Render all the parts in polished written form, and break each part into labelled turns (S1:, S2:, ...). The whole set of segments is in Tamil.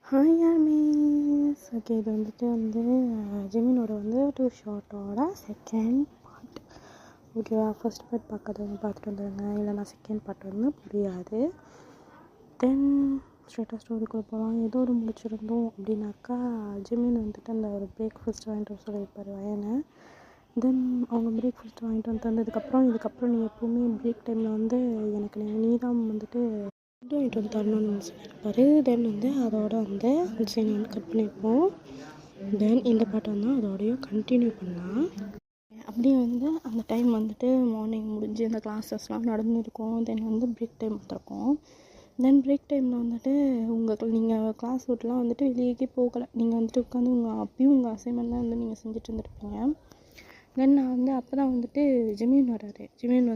S1: ஹாய் யார்மீஸ். ஓகே, இது வந்து ஜெமினோட ஒரு ஷார்ட்டோட செகண்ட் பார்ட். ஓகேவா? ஃபர்ஸ்ட் பார்ட் பார்க்காதவங்க பார்த்துட்டு வந்துடுங்க, இல்லைனா செகண்ட் பார்ட் புரியாது. தென் ஸ்ட்ரெயிட்டாக ஸ்டோரிக்குள்ளே போகலாம். ஏதோ ஒரு முடிச்சிருந்தோம் அப்படின்னாக்கா, ஜெமின் அந்த ஒரு பிரேக்ஃபாஸ்ட் வாங்கிட்டு வர சொல்லியிருப்பார் வயனை. தென் அவங்க பிரேக்ஃபாஸ்ட் வாங்கிட்டு தந்ததுக்கப்புறம், இதுக்கப்புறம் நீ எப்போவுமே பிரேக் டைமில் எனக்கு நீ தான் ஃபுட்டு வாங்கிட்டு வந்து தரணும்னு சொல்லியிருப்பாரு. தென் அதோட சீனை கட் பண்ணியிருப்போம். தென் இந்த பாட்டை அதோடய கண்டினியூ பண்ணலாம். அப்படியே அந்த டைம் மார்னிங் முடிஞ்சு அந்த கிளாஸஸ்லாம் நடந்துருக்கும். தென் பிரேக் டைம் கொடுத்துருக்கோம். தென் பிரேக் டைமில் நீங்கள் கிளாஸ் விட்டுலாம் வெளியேக்கே போகலை. நீங்கள் உட்காந்து அப்பயும் உங்கள் அசைன்மெண்ட் தான் நீங்கள் செஞ்சுட்டு இருந்துருப்பீங்க. தென் நான் அப்போ தான் ஜெமீன் வராரு. ஜெமீன்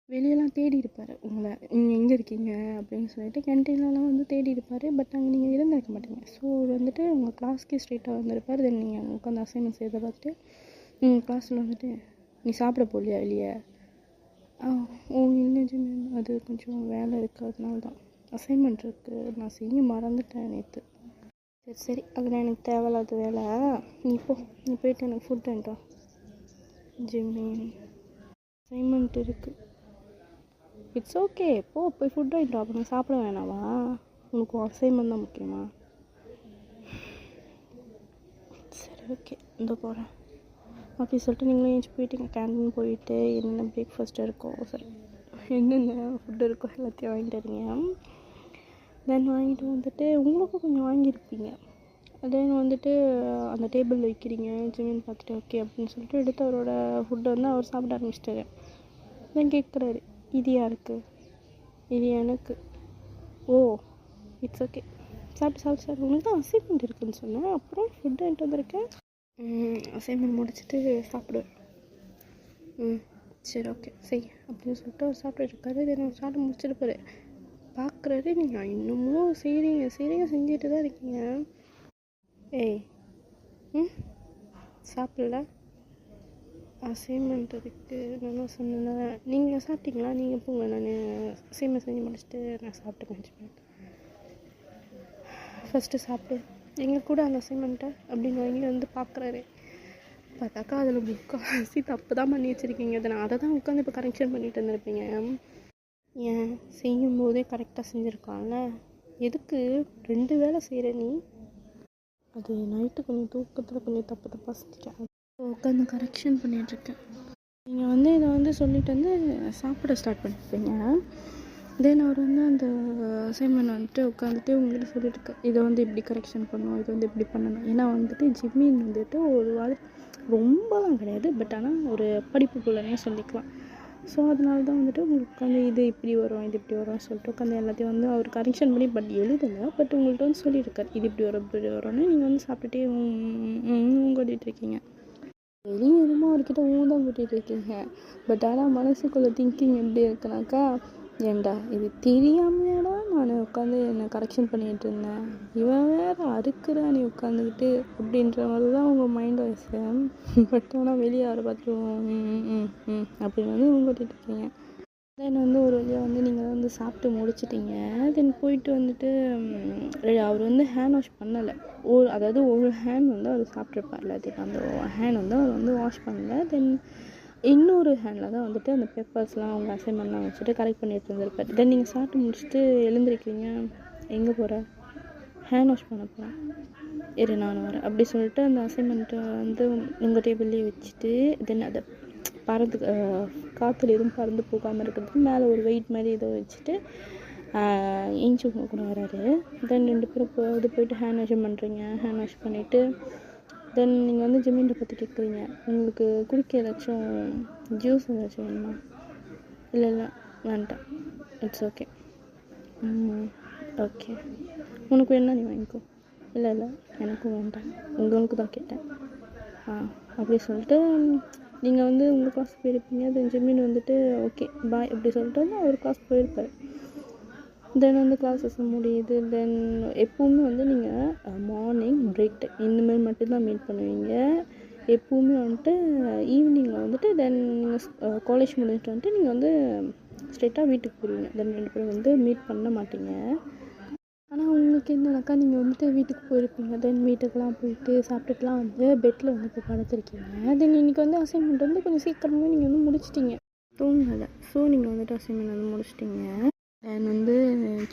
S1: வெளியெல்லாம் தேடி இருப்பார் உங்களை, நீங்கள் எங்கே இருக்கீங்க அப்படின்னு சொல்லிட்டு கேன்டீன்லலாம் தேடி இருப்பார். பட் அங்கே நீங்கள் இருந்திருக்க மாட்டீங்க. ஸோ உங்கள் கிளாஸ்க்கே ஸ்ட்ரெயிட்டாக வந்திருப்பார். தென் நீங்கள் உட்காந்து அசைன்மெண்ட் செய்த பார்த்துட்டு கிளாஸில் நீ சாப்பிட போகலையா வெளியே? ஓ இல்லை ஜிமின், அது கொஞ்சம் வேலை இருக்குது, அதனால தான். அசைன்மெண்ட் இருக்குது, நான் செய்ய மறந்துட்டேன் நேற்று. சரி அதில் எனக்கு தேவையில்லாத வேலை. நீ போயிட்டு எனக்கு ஃபுட் வாங்கிட்டு வா. ஜிமின், அசைன்மெண்ட் இருக்குது. இட்ஸ் ஓகே, போய் ஃபுட் வாங்கிட்டு வா. அப்புறம் சாப்பிட வேணாவா? உனக்கு அசைன்மெண்ட் தான் முக்கியமா? சரி ஓகே, போகிறேன் அப்படி சொல்லிட்டு நீங்களும் ஏஞ்சி போயிட்டீங்க. கேன்டீன் போயிட்டு என்னென்ன பிரேக்ஃபாஸ்ட் இருக்கோ, சரி என்னென்ன ஃபுட்டு இருக்கோ எல்லாத்தையும் வாங்கிட்டு வரீங்க. தென் வாங்கிட்டு உங்களுக்கும் கொஞ்சம் வாங்கியிருப்பீங்க. தென் அந்த டேபிளில் வைக்கிறீங்க. ஜெமீன் பார்த்துட்டு ஓகே அப்படின்னு சொல்லிட்டு எடுத்து அவரோட ஃபுட்டை அவர் சாப்பிட ஆரம்பிச்சிட்டாரு. தென் கேட்குறாரு, இது யாருக்கு? இது எனக்கு. ஓ இட்ஸ் ஓகே, சாப்பிட்டு சார். உனக்கு தான் அசைன்மெண்ட் இருக்குதுன்னு சொன்னேன், அப்புறம் ஃபுட்டு வாங்கிட்டு வந்திருக்கேன். அசைன்மெண்ட் முடிச்சுட்டு சாப்பிடுவேன். சரி ஓகே சரி அப்படின்னு சொல்லிட்டு அவர் சாப்பிட்டுருக்காரு. தென் அவர் சாப்பிட்டு முடிச்சிருப்பாரு. பார்க்குறாரு, நீங்கள் இன்னமும் செய்கிறீங்க செஞ்சுட்டு தான் இருக்கீங்க. ஏய் சாப்பிடல, அசைன்மெண்ட் இருக்குது நான் சொன்னேன். நீங்கள் சாப்பிட்டீங்களா? நீங்கள் போங்க, நான் அசைன்மெண்ட் செஞ்சு முடிச்சுட்டு நான் சாப்பிட்டு ஃபஸ்ட்டு சாப்பிட்டு எங்கள் கூட அந்த அசைன்மெண்ட்டை அப்படின்னு வாங்கி பார்க்குறாரு. பார்த்தாக்கா அதில் முக்கால்வாசி தப்பு தான் பண்ணி வச்சுருக்கீங்க. அதை தான் உட்காந்து இப்போ கரெக்ஷன் பண்ணிட்டு இருந்திருப்பீங்க. ஏன் செய்யும்போதே கரெக்டாக செஞ்சுருக்கான்ல, எதுக்கு 2 வேளை செய்கிற நீ? அது நைட்டு கொஞ்சம் தூக்கத்தில் கொஞ்சம் தப்பாக செஞ்சுட்டேன். உட்காந்து கரெக்ஷன் பண்ணிகிட்ருக்கேன். நீங்கள் இதை சொல்லிட்டு சாப்பிட ஸ்டார்ட் பண்ணியிருப்பீங்க. தென் அவர் அந்த அசைன்மெண்ட் உட்காந்துட்டு உங்கள்கிட்ட சொல்லிட்டு இதை இப்படி கரெக்ஷன் பண்ணணும், இது இப்படி பண்ணணும். ஏன்னா ஜிம்மின் ஒரு வாரம் ரொம்பலாம் கிடையாது, பட் ஆனால் ஒரு படிப்புக்குள்ளனே சொல்லிக்கலாம். ஸோ அதனால தான் உங்களுக்கு உட்காந்து இது இப்படி வரும், இது இப்படி வரும்னு சொல்லிட்டு உட்காந்து எல்லாத்தையும் அவர் கரெக்ஷன் பண்ணி பட் எழுதலை. பட் உங்கள்கிட்ட சொல்லியிருக்காரு, இது இப்படி வரும் இப்படி வரும்னு. நீங்கள் சாப்பிட்டுட்டே கொட்டிகிட்டு இருக்கீங்க. வெளியே என்னமோ அவர்கிட்ட தான் கூட்டிகிட்டு இருக்கீங்க. பட் ஆனால் மனசுக்குள்ளே திங்கிங் எப்படி இருக்குனாக்கா, ஏண்டா இது தெரியாமையாடா நான் உட்காந்து என்னை கரெக்ஷன் பண்ணிகிட்டு இருந்தேன், இவன் வேறு அறுக்குறா நீ உட்காந்துக்கிட்டு அப்படின்ற மாதிரி தான் உங்கள் மைண்ட் வாய்ஸ். பட் ஆனால் வெளியே அவரை பார்த்துட்டு அப்படின்னு கூட்டிகிட்டு இருக்கீங்க. தென் ஒரு வழியாக நீங்கள் சாப்பிட்டு முடிச்சிட்டிங்க. தென் போயிட்டு அவர் ஹேண்ட் வாஷ் பண்ணலை. அதாவது ஒரு ஹேண்ட் அவர் சாப்பிட்ருப்பார்ல, தென் அந்த ஹேண்ட் அவர் வாஷ் பண்ணலை. தென் இன்னொரு ஹேண்டில் தான் அந்த பேப்பர்ஸ்லாம் அவங்க அசைன்மெண்ட்லாம் வச்சுட்டு கரெக்ட் பண்ணிட்டு இருந்திருப்பார். தென் நீங்கள் சாப்பிட்டு முடிச்சுட்டு எழுந்திருக்கிறீங்க. எங்கே போகிற? ஹேண்ட் வாஷ் பண்ண போகிறேன், இரு நான் வரேன் அப்படி சொல்லிட்டு அந்த அசைன்மெண்ட்டை உங்கள் டேபிள்லேயே வச்சுட்டு தென் அதை காற்றுல எதுவும் பறந்து போகாமல் இருக்கிறதுக்கு மேலே ஒரு வெயிட் மாதிரி ஏதோ வச்சுட்டு ஏஞ்சி உங்க கூட வராரு. தென் 2 பேரும் போயிட்டு ஹேண்ட் வாஷ் பண்ணுறீங்க. ஹேண்ட் வாஷ் பண்ணிவிட்டு தென் நீங்கள் ஜெமீனை பற்றி கேட்குறீங்க, உங்களுக்கு குடிக்க ஏதாச்சும் ஜூஸ் ஏதாச்சும் வேணுமா? இல்லை வேண்டாம், இட்ஸ் ஓகே. ஓகே உனக்கு வேணா நீ வாங்கிக்கோ. இல்லை எனக்கும் வேண்டாம், உங்களுக்கு தான் கேட்டேன். அப்படி சொல்லிட்டு நீங்கள் உங்கள் கிளாஸ் போயிருப்பீங்க. தென் ஜெமீன் ஓகே பாய் அப்படி சொல்லிட்டு அவர் கிளாஸ் போயிருப்பார். தென் கிளாஸஸ் முடியுது. தென் எப்போவுமே நீங்கள் மார்னிங் பிரேக் டைம் இந்தமாதிரி மட்டும்தான் மீட் பண்ணுவீங்க. எப்போவுமே ஈவினிங்கில் தென் நீங்கள் காலேஜ் முடிஞ்சிட்டு நீங்கள் ஸ்ட்ரெயிட்டாக வீட்டுக்கு போயிடுவீங்க. தென் 2 பேரும் மீட் பண்ண மாட்டீங்க. ஆனால் உங்களுக்கு என்னன்னாக்கா நீங்கள் வந்துட்டு வீட்டுக்கு போயிருப்பீங்க. தென் வீட்டுக்கெலாம் போயிட்டு சாப்பிட்டுட்டுலாம் வந்து பெட்டில் வந்து இப்போ படுத்துருக்கீங்க. தென் இன்றைக்கி வந்து அசைன்மெண்ட் வந்து கொஞ்சம் சீக்கிரமாகவே நீங்கள் வந்து முடிச்சிட்டிங்க, தூங்கலை. ஸோ நீங்கள் வந்துட்டு அசைன்மெண்ட் வந்து முடிச்சிட்டிங்க. தென் வந்து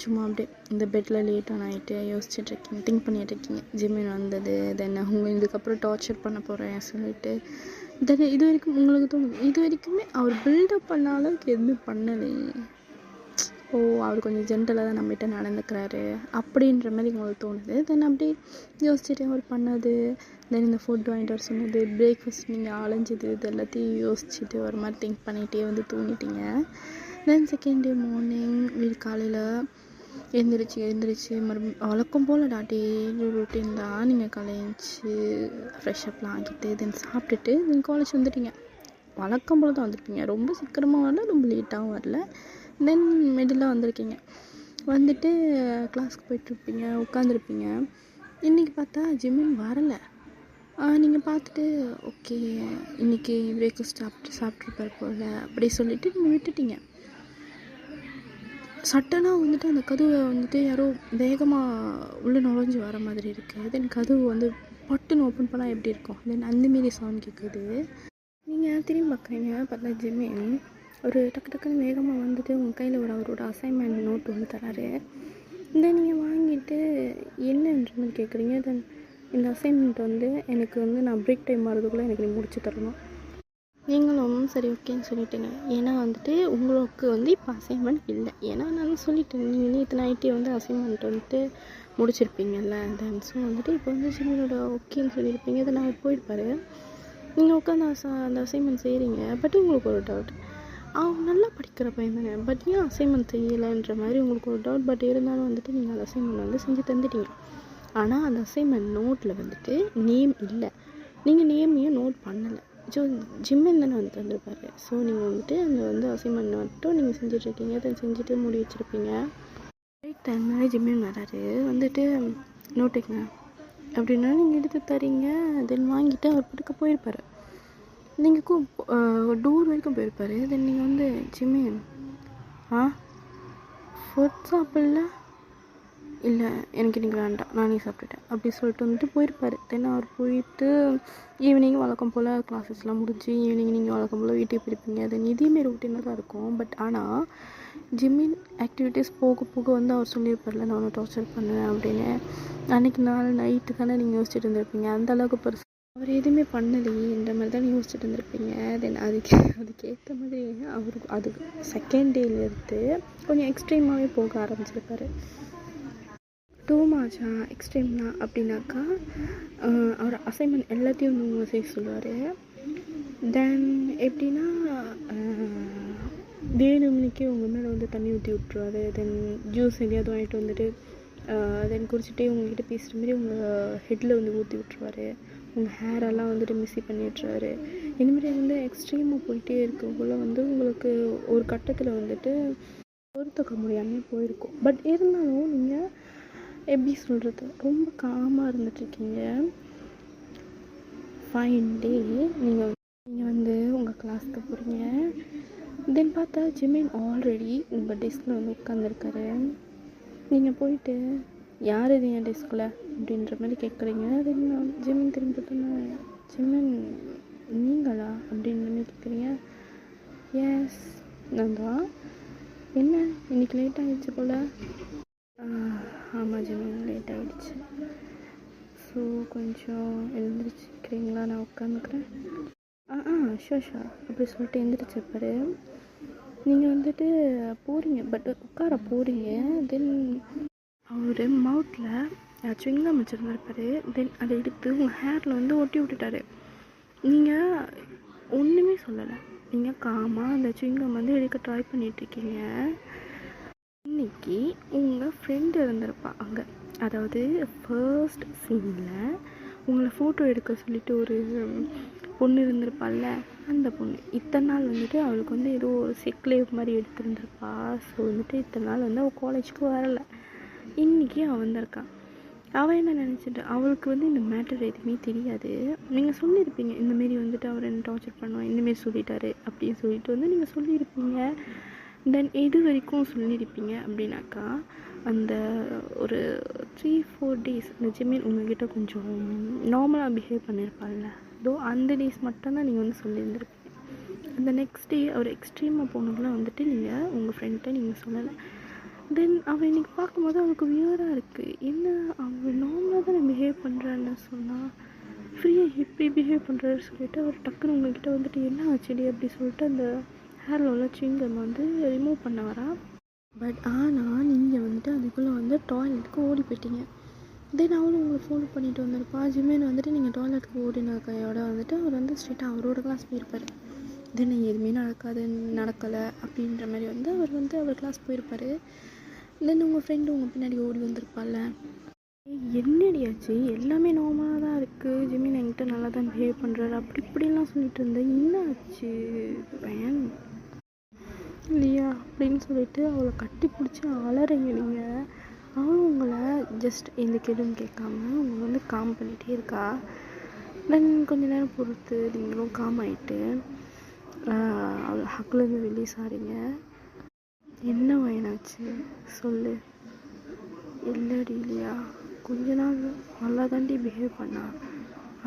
S1: சும்மா அப்படியே இந்த பெட்டில் லேட்டாக நைட்டு யோசிச்சுட்ருக்கீங்க, திங்க் பண்ணிகிட்ருக்கீங்க. ஜிம்மின் வந்தது, தென் அவங்க இதுக்கப்புறம் டார்ச்சர் பண்ண போகிறேன் சொல்லிட்டு. தென் இது வரைக்கும் உங்களுக்கு தோணுது, இது வரைக்குமே அவர் பில்டப் பண்ண அளவுக்கு எதுவுமே பண்ணலையே, ஓ அவர் கொஞ்சம் ஜென்டலாக தான் நம்மகிட்ட நடந்துக்கிறாரு அப்படின்ற மாதிரி உங்களுக்கு தோணுது. தென் அப்படி யோசிச்சுட்டு அவர் பண்ணது, தென் இந்த ஃபுட் வாங்கிட்டு வர சொன்னது, பிரேக்ஃபாஸ்ட் நீங்கள் அலைஞ்சது, இது எல்லாத்தையும் யோசிச்சுட்டு ஒரு மாதிரி திங்க் பண்ணிகிட்டே வந்து தூங்கிட்டீங்க. தென் செகண்ட் டே மார்னிங் வீடு காலையில் எழுந்திரிச்சு மறுபடியும் வழக்கம் போல் டெய்லி ரொட்டீன் தான். நீங்கள் கலைஞ்சி ஃப்ரெஷ்அப்லாம் ஆகிட்டு தென் சாப்பிட்டுட்டு தென் காலேஜ் வந்துட்டீங்க. வழக்கம் போல் தான் வந்திருப்பீங்க, ரொம்ப சீக்கிரமாக வரல, ரொம்ப லேட்டாகவும் வரல. தென் மிடில் வந்திருக்கீங்க, வந்துட்டு கிளாஸ்க்கு போய்ட்டுருப்பீங்க, உட்காந்துருப்பீங்க. இன்றைக்கி பார்த்தா ஜிம்மின் வரலை. நீங்கள் பார்த்துட்டு ஓகே இன்றைக்கி பிரேக்ஃபாஸ்ட் சாப்பிட்ருப்பார் போல் அப்படி சொல்லிவிட்டு நீங்கள் விட்டுட்டீங்க. சட்டனாக வந்துட்டு அந்த கதவை வந்துட்டு யாரோ வேகமாக உள்ளே நுழைஞ்சி வர மாதிரி இருக்குது. தென் கதவு வந்து பட்டுன்னு ஓப்பன் பண்ணால் எப்படி இருக்கும், தென் அந்தமாரி சவுண்ட் கேட்குது. நீங்கள் திரும்பி பார்க்குறீங்க, பார்த்தா ஜிம்மின் ஒரு டக்குன்னு வேகமாக வந்துட்டு உங்கள் கையில் ஒரு அவரோட அசைன்மெண்ட் நோட் வந்து தராரு. தென் நீங்கள் வாங்கிட்டு என்னன்ற மாதிரி கேட்குறீங்க. தென் இந்த அசைன்மெண்ட் வந்து எனக்கு வந்து நான் பிரேக் டைம் வரதுக்குள்ளே எனக்கு நீ முடிச்சு தரணும். நீங்களும் சரி ஓகேன்னு சொல்லிட்டீங்க. ஏன்னா வந்துட்டு உங்களுக்கு வந்து இப்போ அசைன்மெண்ட் இல்லை, ஏன்னா நான் சொல்லிட்டேன் நீங்கள் நேற்று நைட்டே வந்து அசைன்மெண்ட் வந்துட்டு முடிச்சிருப்பீங்கல்ல. தென் ஸோ வந்துட்டு இப்போ வந்து ஜிம்மினோட ஓகேன்னு சொல்லியிருப்பீங்க. இதை நான் போயிருப்பார், நீங்கள் உட்காந்து அந்த அசைன்மெண்ட் செய்கிறீங்க. பட் உங்களுக்கு ஒரு டவுட், அவங்க நல்லா படிக்கிற பையன் தானே, பட் ஏன் அசைன்மெண்ட் செய்யலைன்ற மாதிரி உங்களுக்கு ஒரு டவுட். பட் இருந்தாலும் வந்துட்டு நீங்கள் அந்த அசைன்மெண்ட் வந்து செஞ்சு தந்துட்டீங்க. ஆனால் அந்த அசைன்மெண்ட் நோட்டில் வந்துட்டு நேம் இல்லை, நீங்கள் நேமையும் நோட் பண்ணலை. ஜிம்மின் தானே வந்து தந்துருப்பாரு. ஸோ நீங்கள் வந்துட்டு அந்த வந்து அசைன்மெண்ட் மட்டும் நீங்கள் செஞ்சிட்ருக்கீங்க. அதை செஞ்சுட்டு முடி வச்சுருப்பீங்க. ரைட் டைமில் ஜிம்மின் வராரு, வந்துட்டு நோட்டுங்க அப்படின்னா நீங்கள் எடுத்து தரீங்க. தென் வாங்கிட்டு அவர் படுக்க போயிருப்பார். நீங்கள் டூர் வரைக்கும் போயிருப்பார். தென் நீங்கள் வந்து ஜிம்மின் ஃபுட் சாப்பிடல, இல்லை எனக்கு இன்றைக்கி வேண்டாம் நானே சாப்பிட்டுட்டேன் அப்படி சொல்லிட்டு வந்துட்டு போயிருப்பார். தென் அவர் போயிட்டு ஈவினிங் வழக்கம் போல் கிளாஸஸ்லாம் முடிஞ்சு ஈவினிங் நீங்கள் வழக்கம் போல் வீட்டுக்கு போயிருப்பீங்க. தென் இதேமாரி ரொட்டீனாக தான் இருக்கும். பட் ஆனால் ஜிம்மின் ஆக்டிவிட்டீஸ் போக போக வந்து அவர் சொல்லியிருப்பார்ல நான் ஒன்று டார்ச்சர் பண்ணுவேன் அப்படின்னு. அன்றைக்கி நாள் நைட்டு தானே நீங்கள் யோசிச்சுட்டு இருந்திருப்பீங்க. அந்தளவுக்கு பெருசு அவர் எதுவுமே பண்ணலையே இந்த மாதிரி தான் யோசிச்சுட்டு இருந்திருப்பீங்க. தென் அதுக்கேற்ற மாதிரி அவருக்கு அதுக்கு செகண்ட் டேலேருந்து கொஞ்சம் எக்ஸ்ட்ரீமாகவே போக ஆரம்பிச்சிருப்பார். டூ மச்சா எக்ஸ்ட்ரீம்னா அப்படின்னாக்கா அவர் அசைன்மெண்ட் எல்லாத்தையும் வந்து உங்களை செய்ய சொல்லுவார். தென் எப்படின்னா வேணும்னுக்கே உங்கள் மேலே வந்து தண்ணி ஊற்றி விட்ருவாரு. தென் ஜூஸ் எங்கேயாவது வாங்கிட்டு வந்துட்டு தென் குடிச்சிட்டே உங்கள்கிட்ட பேசுகிற மாதிரி உங்கள் ஹெட்டில் வந்து ஊற்றி விட்ருவாரு. உங்கள் ஹேரெல்லாம் வந்துட்டு மிஸ்ஸி பண்ணி விட்ருவாரு. இந்தமாதிரி வந்து எக்ஸ்ட்ரீமாக போயிட்டே இருக்கக்குள்ள வந்து உங்களுக்கு ஒரு கட்டத்தில் வந்துட்டு பொறுத்துக்க முடியாமல் போயிருக்கும். பட் இருந்தாலும் நீங்கள் எப்படி சொல்கிறது, ரொம்ப காமாக இருந்துகிட்ருக்கீங்க. ஃபைன் டே நீங்கள் வந்து உங்கள் கிளாஸ்க்கு போகிறீங்க. தென் பார்த்தா ஜிம்மின் ஆல்ரெடி உங்கள் டெஸ்கில் வந்து உட்காந்துருக்காரு. நீங்கள் போயிட்டு யார் இது என் டெஸ்கில் அப்படின்ற மாதிரி கேட்குறீங்க. தென் ஜிம்மின் திரும்பி பார்த்தோன்னா ஜிம்மின் நீங்களா அப்படின்ற மாதிரி கேட்குறீங்க. எஸ் நான் தான். என்ன இன்றைக்கி லேட் ஆகிடுச்சு போல். ஆமாம் ஜிம்மின் லேட் ஆகிடுச்சு. ஸோ கொஞ்சம் எழுந்திரிச்சிக்கிறீங்களா, நான் உட்காந்துக்கிறேன். ஷோர் அப்படி சொல்லிட்டு எழுந்திரிச்சிருப்பாரு. நீங்கள் வந்துட்டு போகிறீங்க, பட் உட்கார போகிறீங்க. தென் அவர் மவுத்தில் சுவிங்கம் வச்சுருந்துருப்பாரு. தென் அதை எடுத்து உங்கள் ஹேரில் வந்து ஒட்டி விட்டுட்டாரு. நீங்கள் ஒன்றுமே சொல்லலை, நீங்கள் காமாக அந்த சுவிங்கம் வந்து எடுக்க ட்ரை பண்ணிகிட்ருக்கீங்க. இன்றைக்கி உங்கள் ஃப்ரெண்டு இருந்திருப்பா அங்கே, அதாவது ஃபர்ஸ்ட் சீனில் உங்களை ஃபோட்டோ எடுக்க சொல்லிவிட்டு ஒரு பொண்ணு இருந்திருப்பாள்ல, அந்த பொண்ணு இத்தனை நாள் வந்துட்டு அவளுக்கு வந்து ஏதோ ஒரு சிக் லீவ் மாதிரி எடுத்துருந்துருப்பா. ஸோ வந்துட்டு இத்தனை நாள் வந்து அவள் காலேஜுக்கு வரலை. இன்றைக்கி அவள் வந்திருக்கான். அவள் என்ன நினச்சிட்டு, அவளுக்கு வந்து இந்த மேட்டர் எதுவுமே தெரியாது. நீங்கள் சொல்லியிருப்பீங்க இந்தமாரி வந்துட்டு அவர் என்ன டார்ச்சர் பண்ணுவான் இந்தமாரி சொல்லிட்டாரு அப்படின்னு சொல்லிட்டு வந்து நீங்கள் சொல்லியிருப்பீங்க. தென் எது வரைக்கும் சொல்லியிருப்பீங்க அப்படின்னாக்கா அந்த ஒரு 3-4 டேஸ் அந்த ஜிமின் உங்ககிட்ட கொஞ்சம் நார்மலாக பிஹேவ் பண்ணியிருப்பாள்ல, அந்த டேஸ் மட்டும்தான் நீங்கள் வந்து சொல்லியிருந்திருப்பீங்க. அந்த நெக்ஸ்ட் டே அவர் எக்ஸ்ட்ரீமாக போனதெலாம் வந்துட்டு நீங்கள் உங்கள் ஃப்ரெண்ட்டை நீங்கள் சொல்லலை. தென் அவள் இன்றைக்கி பார்க்கும்போது அவளுக்கு வியர்டாக இருக்குது. என்ன அவள் நார்மலாக தானே பிஹேவ் பண்ணுறான்னு சொன்னால் ஃப்ரீயாக எப்படி பிஹேவ் பண்ணுறாரு சொல்லிவிட்டு அவர் டக்குன்னு உங்கள்கிட்ட வந்துட்டு என்ன ஆச்சுடி அப்படி சொல்லிட்டு அந்த ஹேரில் உள்ள சிங்கம் வந்து ரிமூவ் பண்ண வரா. பட் ஆனால் நீங்கள் வந்துட்டு அதுக்குள்ளே வந்து டாய்லெட்டுக்கு ஓடி போயிட்டீங்க. தென் அவளும் உங்களை ஃபாலோ பண்ணிட்டு வந்திருப்பா. ஜிம்மேன் வந்துட்டு நீங்கள் டாய்லெட்டுக்கு ஓடின கையோட வந்துட்டு அவர் வந்து ஸ்ட்ரெயிட்டாக அவரோட கிளாஸ் போயிருப்பார். தென் எதுவுமே நடக்கலை அப்படின்ற மாதிரி வந்து அவர் கிளாஸ் போயிருப்பார். தென் உங்கள் ஃப்ரெண்டு உங்கள் பின்னாடி ஓடி வந்திருப்பாள்ல. என்னடியாச்சு, எல்லாமே நார்மலாக தான் இருக்குது, ஜிமின் என்கிட்ட நல்லா தான் பிஹேவ் பண்ணுறாரு அப்படி இப்படிலாம் சொல்லிட்டு இருந்தேன், என்ன ஆச்சு பையன் இல்லையா அப்படின்னு சொல்லிட்டு அவளை கட்டி பிடிச்சி அலறீங்க நீங்கள். அவளும் உங்களை ஜஸ்ட் எந்த கேள்வியும் கேட்காம உங்களை வந்து காம் பண்ணிகிட்டே இருக்கா. தென் கொஞ்ச நேரம் பொறுத்து நீங்களும் காம் ஆகிட்டு அவள் ஹக்குலேருந்து வெளியே சாரிங்க. என்ன வயனாச்சு சொல்லு. இல்லடி இல்லையா, கொஞ்ச நாள் நல்லா தாண்டி பிஹேவ் பண்ணா,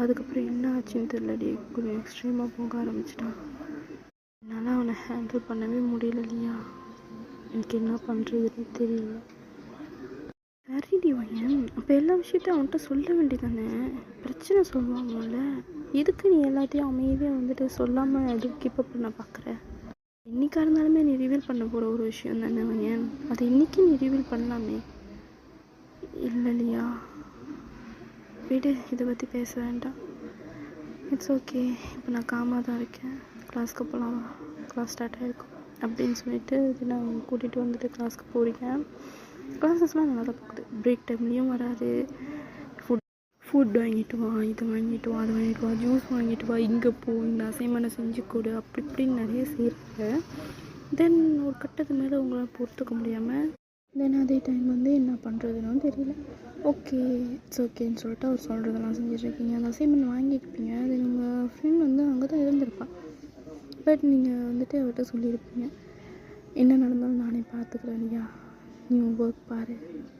S1: அதுக்கப்புறம் என்ன ஆச்சுன்னு தெரியலடி, கொஞ்சம் எக்ஸ்ட்ரீமாக போக ஆரம்பிச்சிட்டான். என்னால் அவனை ஹேண்டில் பண்ணவே முடியல இல்லையா, எனக்கு என்ன பண்ணுறதுன்னு தெரியல. சரிடி வயன், அப்போ எல்லா விஷயத்தையும் அவன்கிட்ட சொல்ல வேண்டியதானே, பிரச்சனை சொல்லுவாங்கல்ல, எதுக்கு நீ எல்லாத்தையும் அமைதியாக வந்துட்டு சொல்லாமல் எதுவும் கீப்பப் பண்ண பார்க்குற? என்றைக்காக இருந்தாலுமே நீ ரிவீல் பண்ண போகிற ஒரு விஷயம் தானே வயன், அதை இன்றைக்கி நீ ரிவீல் பண்ணலாமே. இல்லை இல்லையா, விடு, இதை பற்றி பேச வேண்டாம், இட்ஸ் ஓகே, இப்போ நான் காமாக தான் இருக்கேன், கிளாஸ்க்கு போகலாம், கிளாஸ் ஸ்டார்ட் ஆகிருக்கும் அப்படின்னு சொல்லிட்டு இது நான் கூட்டிகிட்டு வந்துட்டு கிளாஸ்க்கு போகிறீங்க. கிளாஸஸ்லாம் நல்லா தான் போகுது, பிரேக் டைம்லேயும் வராது, ஃபுட் வாங்கிட்டு வா, இது வாங்கிட்டு வா, அது வாங்கிட்டு வா, ஜூஸ் வாங்கிட்டு வா, இங்கே போ, இந்த அசைன்மெண்ட்டை செஞ்சு கொடு, அப்படி இப்படின்னு நிறைய செய்கிறாங்க. தென் ஒரு கட்டத்து மேலே உங்களால் பொறுத்துக்க முடியாமல் தென் அதே டைம் வந்து என்ன பண்ணுறதுன்னு தெரியல. ஓகே இட்ஸ் ஓகேன்னு சொல்லிட்டு அவர் சொல்கிறதெல்லாம் செஞ்சுட்ருக்கீங்க. அந்த அசைன்மெண்ட் வாங்கியிருப்பீங்க, தென் உங்கள் ஃப்ரெண்ட் வந்து அங்கே தான் இருந்திருப்பான். பட் நீங்கள் வந்துட்டு அவர்கிட்ட சொல்லியிருப்பீங்க, என்ன நடந்தாலும் நானே பார்த்துக்கிறேன் இல்லையா, நீ உன் ஒர்க் பாரு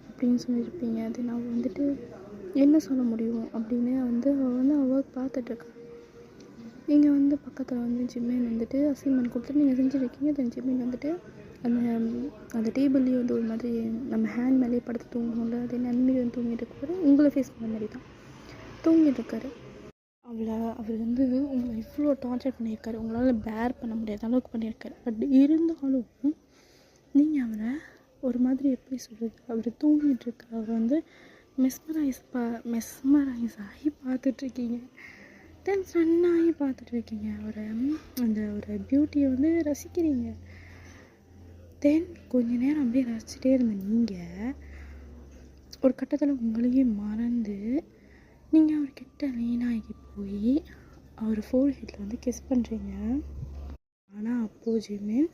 S1: அப்படின்னு சொல்லியிருப்பீங்க. தென் அவள் வந்துட்டு என்ன சொல்ல முடியும் அப்படின்னு வந்து அவள் ஒர்க் பார்த்துட்ருக்கா. நீங்கள் வந்து பக்கத்தில் வந்து ஜிம்மேன் வந்துட்டு அசைன்மெண்ட் கொடுத்துட்டு நீங்கள் செஞ்சுருக்கீங்க. தென் ஜிம்மேன் வந்துட்டு அந்த டேபிள்லேயே வந்து ஒரு மாதிரி நம்ம ஹேண்ட் மேலேயே படுத்து தூங்கணும்ல, அதே நன்மையை வந்து தூங்கிட்டு இருக்காரு, உங்களை ஃபேஸ் பண்ண மாதிரி தான் தூங்கிட்டு இருக்காரு. அவர் வந்து உங்களை இவ்வளோ டார்ச்சர் பண்ணியிருக்காரு, உங்களால் பேர் பண்ண முடியாத அளவுக்கு பண்ணியிருக்காரு. பட் இருந்தாலும் நீங்கள் அவரை ஒரு மாதிரி எப்படி சொல்கிறது, அவர் தூங்கிட்டு இருக்கார், அவர் வந்து மெஸ்மரைஸ் ஆகி பார்த்துட்ருக்கீங்க. தென் சன்னாகி பார்த்துட்ருக்கீங்க அவரை, அந்த ஒரு பியூட்டியை வந்து ரசிக்கிறீங்க. தென் கொஞ்ச நேரம் அப்படியே ரசிச்சுட்டே இருந்த நீங்கள் ஒரு கட்டத்தில் உங்களையே மறந்து நீங்கள் அவர்கிட்ட லீனாகி போய் அவர் ஃபோர்ஹெட்டில் வந்து கிஸ் பண்ணுறீங்க. ஆனால் அப்போது ஜிமின்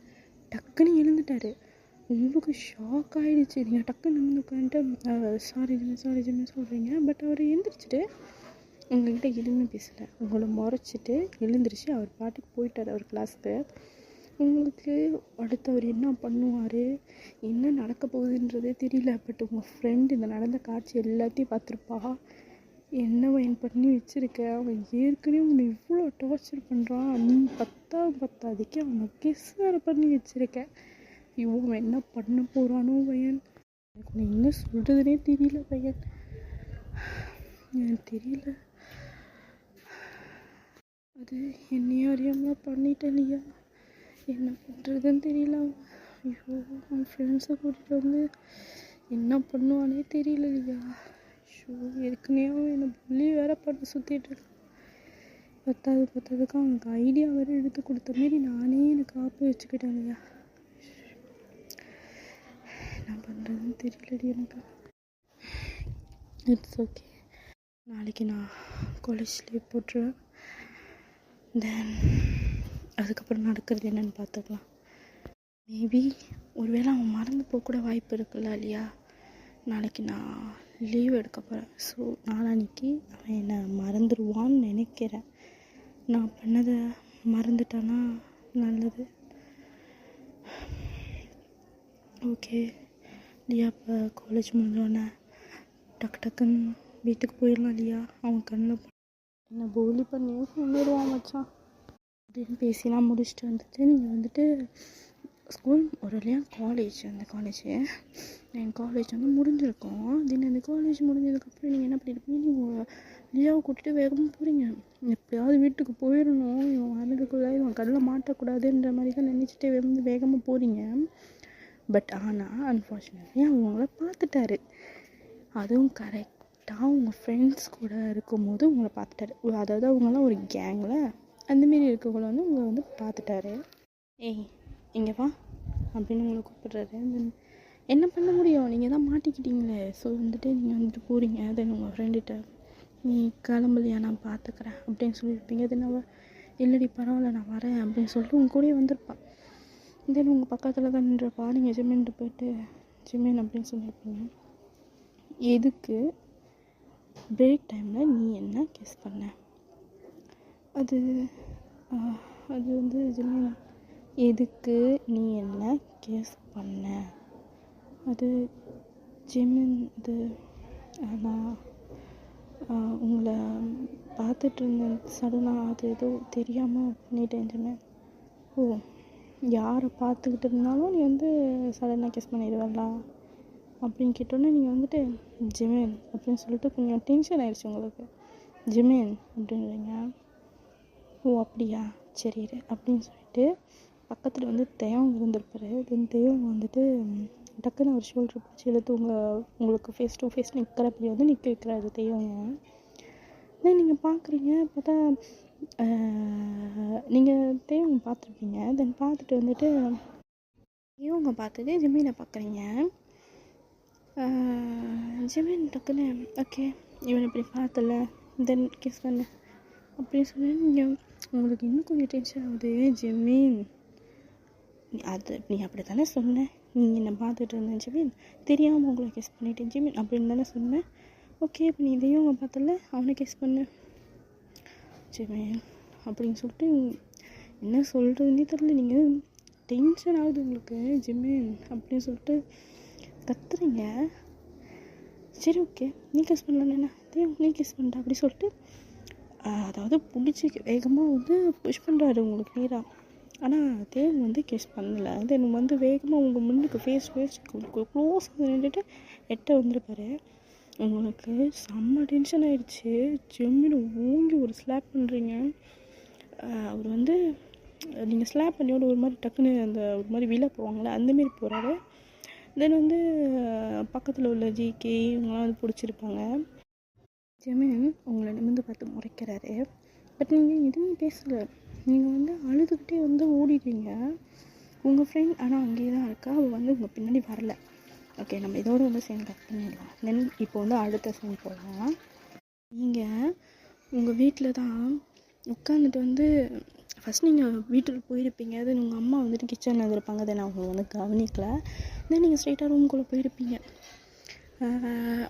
S1: டக்குன்னு எழுந்துட்டார். உங்களுக்கு ஷாக் ஆகிடுச்சு. நீங்கள் டக்குன்னு நின்று உட்காந்துட்டு சாரி ஜிமின் சொல்கிறீங்க. பட் அவர் எழுந்திரிச்சிட்டு உங்கள்கிட்ட எதுவுமே பேசலை, உங்களை முறைச்சிட்டு எழுந்திரிச்சு அவர் பாட்டுக்கு போயிட்டார் அவர் கிளாஸ்க்கு. உங்களுக்கு அடுத்து அவர் என்ன பண்ணுவார், என்ன நடக்க போகுதுன்றதே தெரியல. பட் உங்கள் ஃப்ரெண்ட் இந்த நடந்த காட்சி எல்லாத்தையும் பார்த்துருப்பா. என்ன வயன் பண்ணி வச்சுருக்க, அவன் ஏற்கனவே உன்னை இவ்வளோ டார்ச்சர் பண்ணுறான், நீ பத்தாதுக்கே அவனை கிஸ் வேறு பண்ணி வச்சுருக்க. இவன் என்ன பண்ண போகிறானோ பையன், எனக்கு உன்னை என்ன சொல்கிறதுனே தெரியல பையன், எனக்கு தெரியல. அது என்னையும் அறியாமல் பண்ணிட்டேன் இல்லையா, என்ன பண்ணுறதுன்னு தெரியல. ஐயோ, அவன் ஃப்ரெண்ட்ஸை கூட்டிகிட்டு வந்து என்ன பண்ணுவானே தெரியல இல்லையா. ஐயோ, ஏற்கனவே அவன் என்னை புள்ளி வேற பண்ண சுற்றிட்டு இருக்கான். பத்தாவதுக்கு அவனுக்கு ஐடியா வேறு எடுத்து கொடுத்த மாரி நானே எனக்கு ஆப்பு வச்சுக்கிட்டேன் இல்லையா. என்ன பண்ணுறதுன்னு தெரியலடி எனக்கு. இட்ஸ் ஓகே, நாளைக்கு நான் காலேஜ் லீவ் போட்டுருவேன். தென் அதுக்கப்புறம் நடக்கிறது என்னென்னு பார்த்துக்கலாம். மேபி ஒருவேளை அவன் மறந்து போகக்கூட வாய்ப்பு இருக்குல்ல இல்லையா. நாளைக்கு நான் லீவ் எடுக்க போகிறேன். ஸோ நாளான்னைக்கு அவன் என்னை மறந்துடுவான்னு நினைக்கிறேன். நான் பண்ணதை மறந்துட்டானா நல்லது. ஓகே, லியா இப்போ காலேஜ் முடிஞ்சோடனே டக்குன்னு வீட்டுக்கு போயிடலாம் லியா, அவன் கண்ணில் என்ன போலி பண்ணியே கொண்டுடுவான் மச்சான் அப்படின்னு பேசிலாம் முடிச்சுட்டு வந்துட்டு நீங்கள் வந்துட்டு ஸ்கூல் ஒரு வழியாக காலேஜ், அந்த என் காலேஜ் வந்து முடிஞ்சிருக்கோம். தென் அந்த காலேஜ் முடிஞ்சதுக்கப்புறம் நீங்கள் என்ன பண்ணியிருப்பீங்க, நீங்கள் லியாவை கூட்டிகிட்டு வேகமாக போகிறீங்க. எப்படியாவது வீட்டுக்கு போயிடணும், இவன் வரதுக்குள்ளே இவன் கண்ணில் மாட்டக்கூடாதுன்ற மாதிரி தான் நினச்சிட்டு வந்து வேகமாக போகிறீங்க. பட் ஆனால் அன்ஃபார்ச்சுனேட்லி அவங்கள பார்த்துட்டாரு. அதுவும் கரெக்டாக உங்கள் ஃப்ரெண்ட்ஸ் கூட இருக்கும்போது உங்களை பார்த்துட்டாரு. அதாவது அவங்களாம் ஒரு கேங்கில் அந்தமாரி இருக்கவங்கள வந்து உங்களை வந்து பார்த்துட்டாரு. ஏய் இங்கே வா அப்படின்னு உங்களை கூப்பிட்றாரு. என்ன பண்ண முடியும், நீங்கள் தான் மாட்டிக்கிட்டீங்களே. ஸோ வந்துட்டு நீங்கள் வந்துட்டு போகிறீங்க. தென் உங்கள் ஃப்ரெண்டுகிட்ட நீ கிளம்பலையா, நான் பார்த்துக்கிறேன் அப்படின்னு சொல்லியிருப்பீங்க. தென் அவள் இல்லடி பரவாயில்ல நான் வரேன் அப்படின்னு சொல்லிட்டு உங்கள் கூடயே வந்திருப்பான். தென் உங்கள் பக்கத்தில் தான் நின்றப்பா. நீங்கள் ஜிம்மின்ட்டு போயிட்டு ஜிம்மின் அப்படின்னு சொல்லியிருப்பீங்க. எதுக்கு பிரேக் டைமில் நீ என்ன கிஸ் பண்ண? அது வந்து ஜிம்மின், எதுக்கு நீ என்ன கிஸ் பண்ண? அது ஜிம்மின், இது நான் உங்களை பார்த்துட்டு இருந்தேன் சடனாக, அது ஏதோ தெரியாமல் பண்ணிட்டேன் ஜிம்மின். ஓ, யாரை பார்த்துக்கிட்டு இருந்தாலும் நீ வந்து சடனாக கிஸ் பண்ணிடுவா அப்படின்னு கேட்டோன்னே நீங்கள் வந்துட்டு ஜிமின் அப்படின்னு சொல்லிட்டு கொஞ்சம் டென்ஷன் ஆயிடுச்சு உங்களுக்கு. ஜிமின் அப்படின்றீங்க. ஓ அப்படியா, சரி அப்படின்னு சொல்லிட்டு பக்கத்தில் வந்து தேவம் இருந்திருப்பாரு. தென் தேவம் வந்துட்டு டக்குன்னு அவர் ஷோல்டர் பிடிச்சி இழுத்து உங்களுக்கு ஃபேஸ் டு ஃபேஸ் நிற்கிறப்படி வந்து நிற்க வைக்கிறாரு தேவங்க. தென் நீங்கள் பார்க்குறீங்க, பார்த்தா நீங்கள் தேவங்க பார்த்துருப்பீங்க. தென் பார்த்துட்டு வந்துட்டு இவங்க பார்த்துட்டு ஜிம்மினை பார்க்குறீங்க. ஜிம்மின் டக்குன்னு ஓகே இவனை இப்படி பார்த்தல தென் கிஸ் பண்ண அப்படின்னு சொல்லி நீங்கள் உங்களுக்கு இன்னும் கொஞ்சம் டென்ஷன் ஆகுது. ஜிம்மின் நீ அப்படி தானே சொன்னேன், நீங்கள் என்னை பார்த்துட்டு இருந்தேன் ஜிம்மின், தெரியாமல் உங்களை கிஸ் பண்ணிட்டேன் ஜிம்மின் அப்படின்னு தானே சொன்னேன். ஓகே இப்போ நீ இதையும் அவங்க பார்த்தல அவனை கிஸ் பண்ணு ஜிம்மின் அப்படின்னு சொல்லிட்டு என்ன சொல்கிறதுனே தெரியல. நீங்கள் டென்ஷன் ஆகுது உங்களுக்கு ஜிம்மின் அப்படின்னு சொல்லிட்டு கத்துறீங்க. சரி ஓகே நீ கிஸ் பண்ணலண்ணா நீ கிஸ் பண்ணிட்ட அப்படி சொல்லிட்டு அதாவது பிடிச்சி வேகமாக வந்து புஷ் பண்ணுறாரு உங்களுக்கு நேராக. ஆனால் தேவ் வந்து கிஸ் பண்ணலை. தென் வந்து வேகமாக உங்கள் முன்னுக்கு ஃபேஸ் க்ளோஸ் நின்றுட்டு எட்ட வந்திருப்பாரு. உங்களுக்கு செம்ம டென்ஷன் ஆகிடுச்சு. ஜிம்மில் ஓங்கி ஒரு ஸ்லாப் பண்ணுறீங்க. அவர் வந்து நீங்கள் ஸ்லாப் பண்ணியோட ஒரு மாதிரி டக்குன்னு அந்த ஒரு மாதிரி விழ போவாங்களே அந்தமாரி போகிறாரு. தென் வந்து பக்கத்தில் உள்ள ஜிகே இவங்களாம் வந்து பிடிச்சிருப்பாங்க. ஜிமின் உங்களை நிமிர்ந்து பார்த்து முறைக்கிறாரு. பட் நீங்கள் எதுவும் பேசலை. நீங்கள் வந்து அழுதுகிட்டே வந்து ஓடிடுறீங்க. உங்கள் ஃப்ரெண்ட் ஆனால் அங்கேயே தான் இருக்கா, அவள் வந்து உங்கள் பின்னாடி வரல. ஓகே நம்ம இதோட வந்து சீன் கட் பண்ணிடலாம். தென் இப்போ வந்து அடுத்த சீன் போகலாம். நீங்கள் உங்கள் வீட்டில் தான் உட்காந்துட்டு வந்து ஃபஸ்ட் நீங்கள் வீட்டுக்கு போயிருப்பீங்க. தென் உங்கள் அம்மா வந்துட்டு கிச்சனில் இருந்திருப்பாங்க. தென் அவங்க வந்து கவனிக்கல. தென் நீங்கள் ஸ்ட்ரெயிட்டாக ரூம்குள்ளே போயிருப்பீங்க.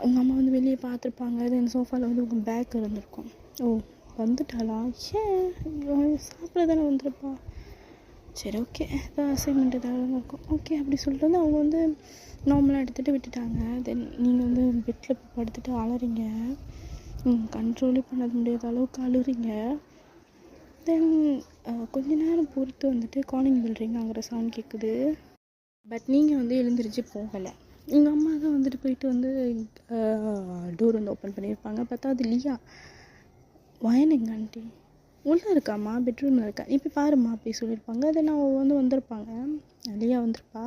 S1: உங்கள் அம்மா வந்து வெளியே பார்த்துருப்பாங்க. தென் சோஃபாவில் வந்து உங்கள் பேக் இருந்திருக்கும். ஓ வந்துட்டாளா, ஏன் சாப்பிட தானே வந்திருப்பா, சரி ஓகே ஏதாவது அசைன்மெண்ட் ஏதாவது இருக்கும் ஓகே அப்படி சொல்லிட்டு வந்து அவங்க வந்து நார்மலாக எடுத்துகிட்டு விட்டுட்டாங்க. தென் நீங்கள் வந்து பெட்டில் போய் படுத்துட்டு அலறீங்க. கண்ட்ரோலே பண்ண முடியாத அளவுக்கு அழுறீங்க. தென் கொஞ்ச நேரம் பொறுத்து வந்துட்டு காலிங் பில்றீங்கிற சவுண்ட் கேட்குது. பட் நீங்கள் வந்து எழுந்திரிச்சு போகலை. எங்கள் அம்மா தான் வந்துட்டு போயிட்டு வந்து டோர் வந்து ஓப்பன் பண்ணியிருப்பாங்க. பார்த்தா அது லியா. வயன் எங்கள் ஆண்டி உள்ளே இருக்காம்மா, பெட்ரூமில் இருக்கா, நீ போய் பாருமா அப்படி சொல்லியிருப்பாங்க. தென் அவள் வந்து வந்திருப்பாங்க, லியா வந்திருப்பா.